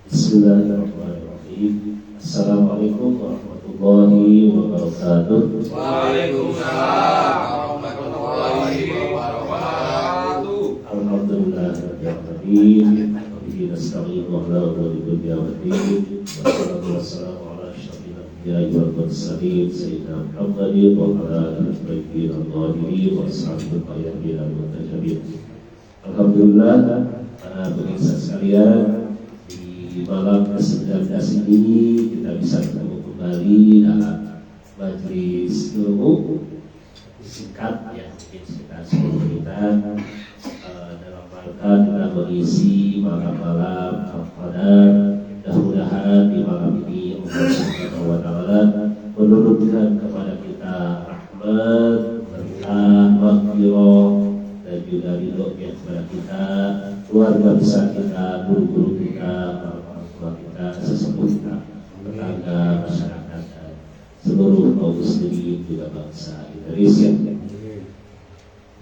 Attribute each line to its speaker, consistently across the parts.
Speaker 1: Bismillahirrahmanirrahim. Assalamualaikum warahmatullahi wabarakatuh.
Speaker 2: Waalaikumsalam warahmatullahi wabarakatuh.
Speaker 1: Alhamdulillah rabbil alamin. Wabihi nasta'inu ala umuri dunya waddin. Wassalatu wassalamu ala asyrafil anbiya'i wal mursalin sayyidina Muhammadin wa ala alihi wathahbihi wa ashabihi tayyibin wa tabi'in. Alhamdulillah, para pemirsa sekalian, di malam ke-19 ini kita bisa bertemu kembali dalam majelis ilmu singkat ya, mungkin sekitar 10 menitan dalam rangka kita mengisi malam-malam Al-Qadar. Mudah-mudahan di malam ini Allah Subhanahu wa taala menurunkan kepada kita rahmat, berkah, maghfirah dan juga ridhonya kepada kita, keluarga besar kita, guru-guru kita, orang tua kita, sesepuh kita, tetangga, masyarakat, dan seluruh kaum muslimin juga bangsa Indonesia.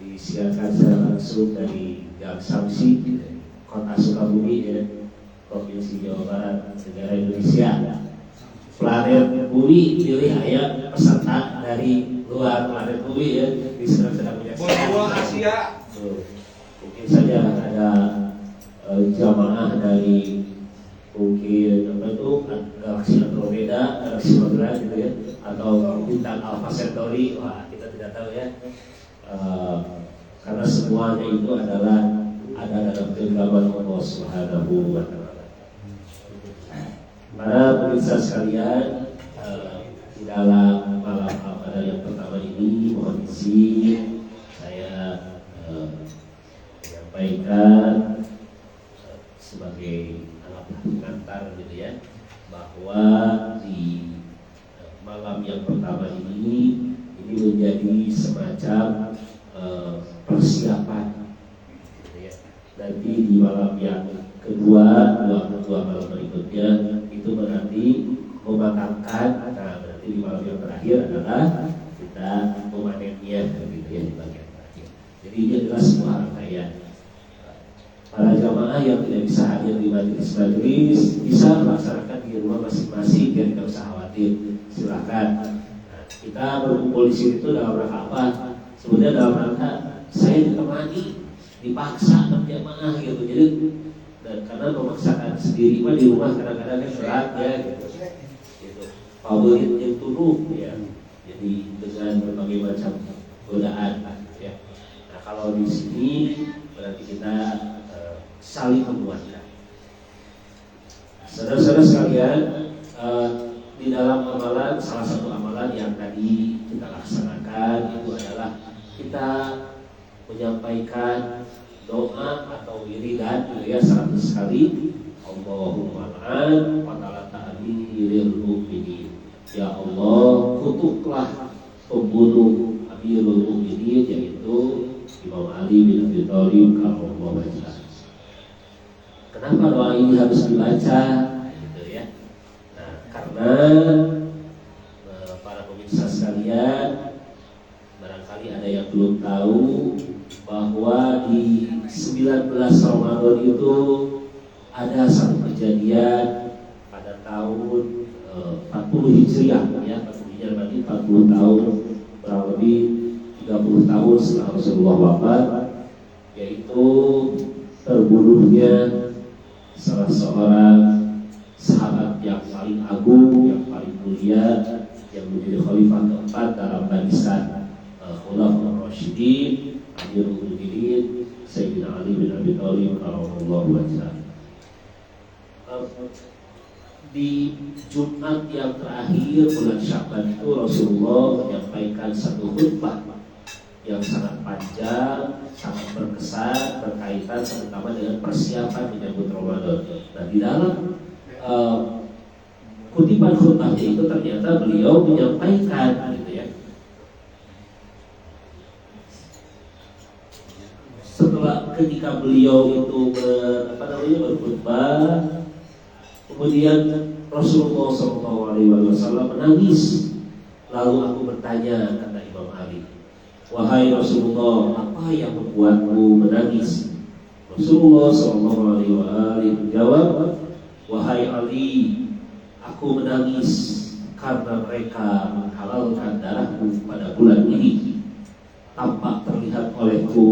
Speaker 1: Disiarkan secara langsung dari Gang Samsi, Kota Sukabumi, Provinsi Jawa Barat, negara Indonesia. Planet Bumi pilih ayat peserta dari luar planet Bumi ya, di sedang menyaksikan
Speaker 2: Asia.
Speaker 1: Mungkin saja ada jamaah dari mungkin apa itu galaksi Andromeda, galaksi Magellana gitu ya, atau bintang Alpha Centauri. Wah, kita tidak tahu ya, karena semuanya itu adalah ada dalam genggaman Allah Subhanahu wa taala. Para pemirsa sekalian, di dalam malam Al-Qadar yang pertama ini, mohon izin saya menyampaikan sebagai alat pengantar gitu ya, bahwa di malam yang pertama ini menjadi semacam persiapan gitu ya. Nanti di malam yang kedua, dua malam berikutnya itu berarti mematangkan. Nah, berarti di malam yang terakhir adalah kita memanennya gitu ya, di bagian terakhir. Jadi ini adalah sebuah rangkaian. Para jamaah yang tidak bisa hadir di majelis bisa melaksanakan di rumah masing-masing, ya, tidak usah khawatir, silakan. Nah, kita berkumpul di sini itu dalam rangka apa? Sebenarnya dalam rangka saya ditemani, dipaksa berjamaah gitu. Jadi dan karena memaksakan sendiri mah di rumah kadang-kadang kan berat ya gitu. Favorit yang tuduh ya. Jadi dengan berbagai macam godaan ya. Nah, kalau di sini berarti kita saling menguatkan. Saudara-saudara sekalian, di dalam amalan, salah satu amalan yang tadi kita laksanakan itu adalah kita menyampaikan doa atau wiridan gitu ya 100 kali. Allahumma la'an wa ta'ali lil mu'minin. Ya Allah, kutuklah pembunuh Amirul Mukminin, yaitu Imam Ali bin Abi Thalib karramallahu wajhah. Kenapa doa ini harus dibaca gitu ya? Nah, karena para pemirsa sekalian, barangkali ada yang belum tahu bahwa di 19 Ramadan itu ada satu kejadian pada tahun 40 Hijriah ya, 40 Hijriah berarti 40 tahun, kurang lebih 30 tahun setelah Rasulullah wafat, yaitu terbunuhnya salah seorang sahabat yang paling agung, yang paling mulia, yang menjadi khalifah keempat dalam barisan Khulafaur Rasyidin, Amirul Mukminin Sayyidina Ali bin Abi Thalib karramallahu wajhah. Di Jumat yang terakhir bulan Sya'ban itu Rasulullah menyampaikan satu khutbah yang sangat panjang, sangat berkesan, berkaitan terutama dengan persiapan menyambut Ramadan. Nah, di dalam kutipan khutbahnya itu ternyata beliau menyampaikan gitu ya, setelah ketika beliau itu berkhutbah, kemudian Rasulullah SAW menangis. Lalu aku bertanya, kata Imam Ali, wahai Rasulullah, apa yang membuatmu menangis? Rasulullah SAW menjawab, Wahai Ali, aku menangis karena mereka menghalalkan darahmu pada bulan ini. Tampak terlihat olehku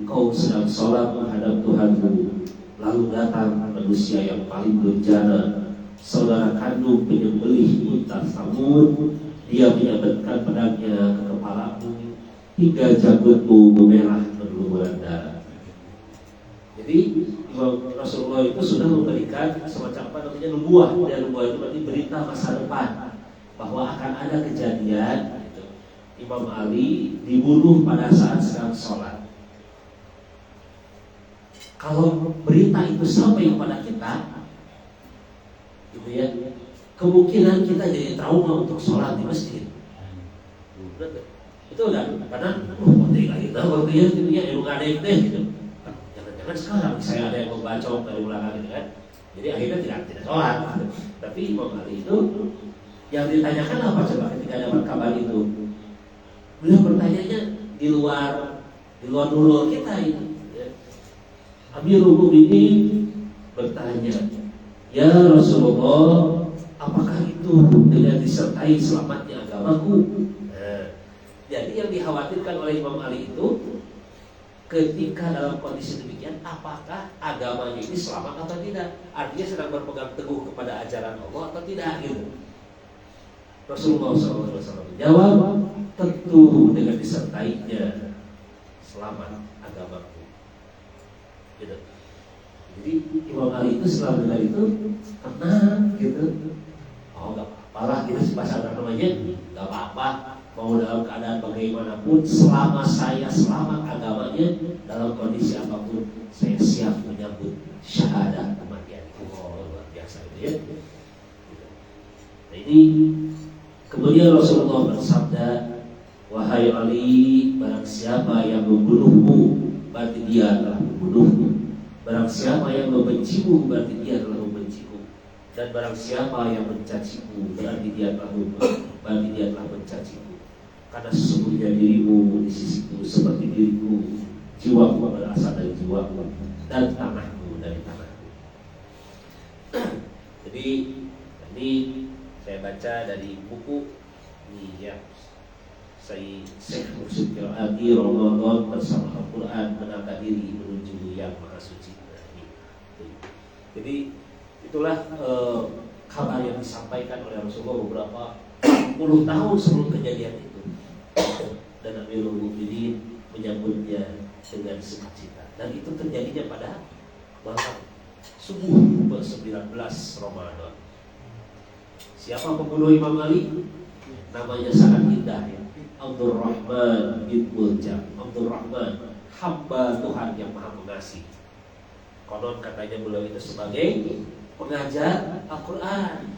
Speaker 1: kau sedang sholat menghadap Tuhanmu. Lalu datang manusia yang paling durjana, saudara kandung penyembelih unta Samud. Dia menyabetkan pedangnya ke kepalamu hingga janggutmu memerah berlumuran darah. Jadi Rasulullah itu sudah memberikan semacam apa namanya nubuah. Dan nubuah itu berarti berita masa depan bahwa akan ada kejadian gitu. Imam Ali dibunuh pada saat sedang sholat. Kalau berita itu sampai kepada kita, gitu ya, kemungkinan kita jadi trauma untuk sholat di masjid. Itu udah karena penting lagi tahu dia gitu ya, nggak ada itu gitu. Jangan sekarang saya ada yang membacok dari belakang gitu kan. Jadi akhirnya tidak sholat. Tapi Imam Ali itu yang ditanyakan apa coba ketika dapat kabar itu? Beliau bertanyanya di luar dulu kita ini. Amirul Mukminin bertanya, ya Rasulullah, apakah itu dengan disertai selamatnya agamaku? Nah, jadi yang dikhawatirkan oleh Imam Ali itu ketika dalam kondisi demikian, apakah agamanya ini selamat atau tidak? Artinya sedang berpegang teguh kepada ajaran Allah atau tidak gitu. Rasulullah SAW menjawab, tentu dengan disertainya selamat agamaku. Gitu. Jadi Imam Ali itu setelah dengar itu tenang gitu. Oh nggak apa-apa lah, kita bahasa namanya nggak apa-apa. Mau dalam keadaan bagaimanapun, selama saya selamat agamanya, dalam kondisi apapun, saya siap menyambut syahadat kematian. Oh luar biasa itu ya. Nah ini kemudian Rasulullah bersabda, wahai Ali, barang siapa yang membunuhmu, berarti dia telah membunuhmu. Barang siapa yang membencimu, berarti dia telah membenciku. Dan barang siapa yang mencacimu, berarti dia telah mencaciku. Karena sesungguhnya dirimu di sisiku seperti diriku, jiwamu berasal dari jiwamu, dan tanahmu dari tanahku. Jadi ini saya baca dari buku ini ya, Syekh Mursyid Qiraati Ramadan bersama Al-Quran menangkap diri menuju yang maha suci. Jadi itulah kabar yang disampaikan oleh Rasulullah beberapa puluh tahun sebelum kejadian itu. Dan Amirul Mukminin menyambutnya dengan sukacita. Dan itu terjadinya pada malam subuh 19 Ramadan. Siapa pembunuh Imam Ali? Namanya sangat indah ya, Abdurrahman bin Muljam. Abdurrahman, hamba Tuhan yang maha pengasih. Konon katanya beliau itu sebagai pengajar Al-Quran,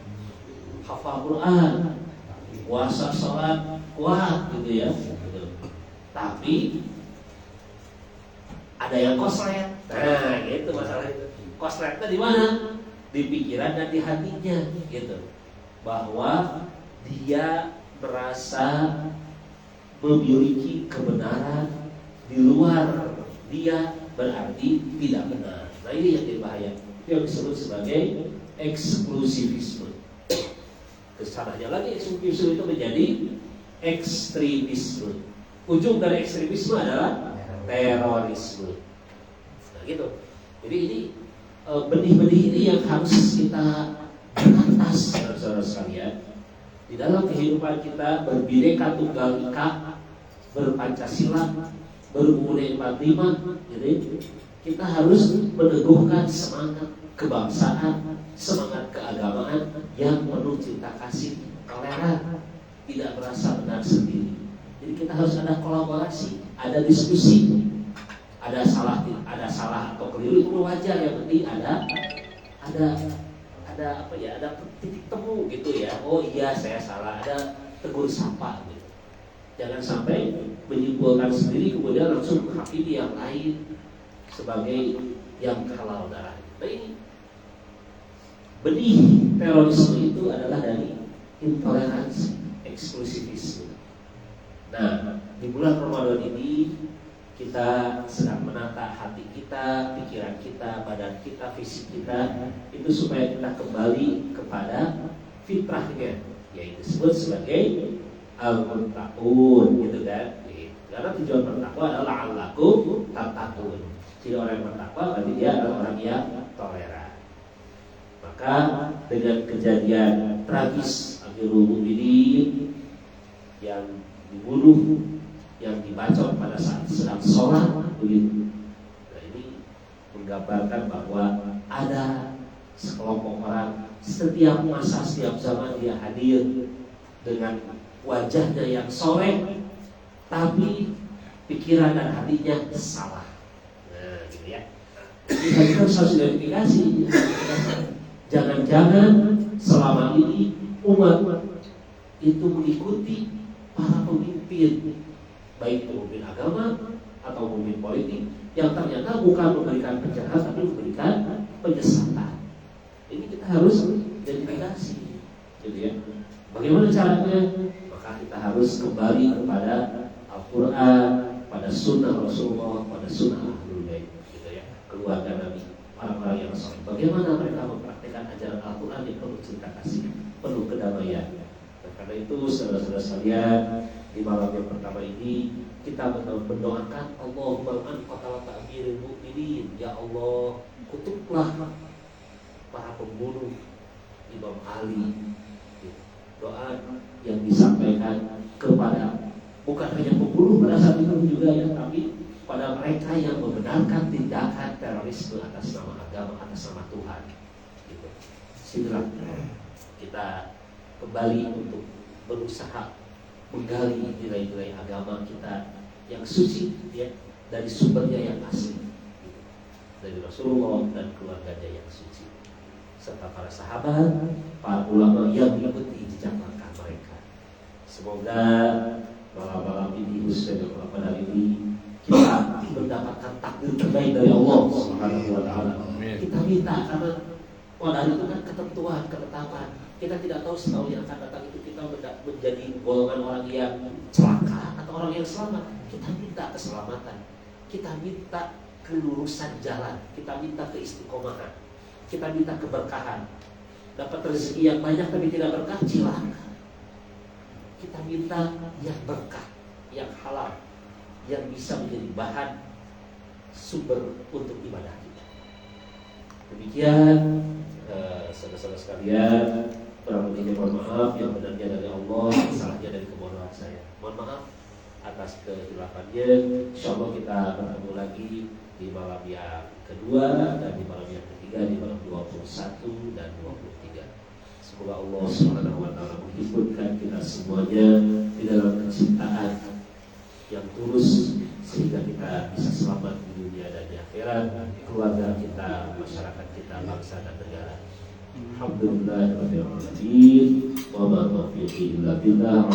Speaker 1: hafal Quran, puasa sholat kuat gitu ya. Tapi ada yang koslet. Nah gitu masalahnya. Kosletnya di mana? Di pikiran dan di hatinya gitu. Bahwa dia merasa memiliki kebenaran di luar dia, berarti tidak benar. Nah ini yang berbahaya. Itu yang disebut sebagai eksklusivisme. Kesananya lagi eksklusivisme itu menjadi ekstremisme. Ujung dari ekstremisme adalah terorisme. Nah gitu. Jadi ini benih-benih ini yang harus kita atas, saudara-saudara sekalian. Di dalam kehidupan kita berbineka tunggal ika, berpancasila, berUUD 45, jadi kita harus meneguhkan semangat kebangsaan, semangat keagamaan yang penuh cinta kasih, toleran, tidak merasa benar sendiri. Jadi kita harus ada kolaborasi, ada diskusi, ada salah atau keliru itu wajar. Yang penting ada apa ya, ada titik temu gitu ya. Oh iya saya salah, ada tegur sapa gitu. Jangan sampai menyimpulkan sendiri kemudian langsung menghakimi yang lain sebagai yang halal darah. Nah ini benih terorisme itu adalah dari intoleransi, eksklusivisme. Nah di bulan Ramadan ini kita sedang menata hati kita, pikiran kita, badan kita, fisik kita, itu supaya kita kembali kepada fitrahnya, yaitu disebut sebagai al-muttaqun, gitu kan? Karena tujuan bertakwa adalah la'allakum tattaqun. Jadi orang yang bertakwa berarti dia adalah orang yang toleran. Maka dengan kejadian tragis Amirul Mukminin yang dibunuh, yang dibacok pada saat sedang sholat, begitu. Nah, ini menggambarkan bahwa ada sekelompok orang setiap masa, setiap zaman dia hadir dengan wajahnya yang soleh, tapi pikiran dan hatinya salah. Nah, gitu ya. Kita harus identifikasi. Jangan-jangan selama ini umat itu mengikuti para pemimpin, baik itu pemimpin agama atau pemimpin politik, yang ternyata bukan memberikan pencerahan tapi memberikan penyesatan. Ini kita harus identifikasi, gitu ya. Bagaimana caranya? Maka kita harus kembali kepada Al-Quran, pada sunnah Rasulullah, pada sunnah Ahlul Bait, gitu ya, keluarga Nabi, orang-orang yang saleh. Bagaimana mereka mempraktikkan ajaran Al-Quran yang penuh cinta kasih, penuh kedamaian. Nah, karena itu saudara-saudara sekalian, di malam yang pertama ini kita mendoakan Allahumma an qatalata amiril mu'minin, ya Allah, kutuklah para pembunuh Imam Ali. Doa yang disampaikan kepada bukan hanya pembunuh pada saat itu juga ya, tapi pada mereka yang membenarkan tindakan terorisme atas nama agama, atas nama Tuhan. Gitu. Sinilah kita kembali untuk berusaha menggali nilai-nilai agama kita yang suci, ya, dari sumbernya yang asli, gitu. Dari Rasulullah dan keluarganya yang suci, serta para sahabat, para ulama yang mengikuti jejak langkah mereka. Semoga malam-malam ini, khususnya malam hari ini, kita mendapatkan takdir terbaik dari Allah Subhanahu wa Ta'ala. Kita minta, karena pada hari itu kan ketentuan, ketetapan. Kita tidak tahu setahun yang akan datang itu kita menjadi golongan orang yang celaka atau orang yang selamat. Kita minta keselamatan, kita minta kelurusan jalan, kita minta keistiqomahan, kita minta keberkahan. Dapat rezeki yang banyak tapi tidak berkah, cilaka. Kita minta yang berkah, yang halal, yang bisa menjadi bahan sumber untuk ibadah kita. Demikian saudara-saudara sekalian, kurang lebihnya mohon maaf, yang benarnya dari Allah, salahnya dari kebodohan saya. Mohon maaf atas kehilafannya. Insyaallah kita bertemu lagi di malam yang kedua dan di malam yang ketiga, di malam 21 dan 23. Semoga Allah Subhanahu wa Ta'ala menghimpunkan kita semuanya di dalam kecintaan yang tulus, sehingga kita bisa selamat di dunia dan di akhirat, keluarga kita, masyarakat kita, bangsa dan negara. Alhamdulillahirabbil alamin. Wa ma taufiqi illa billah.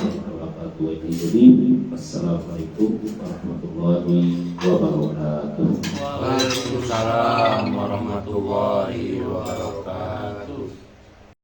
Speaker 1: Wassalamualaikum warahmatullahi wabarakatuh.
Speaker 2: Waalaikumsalam warahmatullahi wabarakatuh.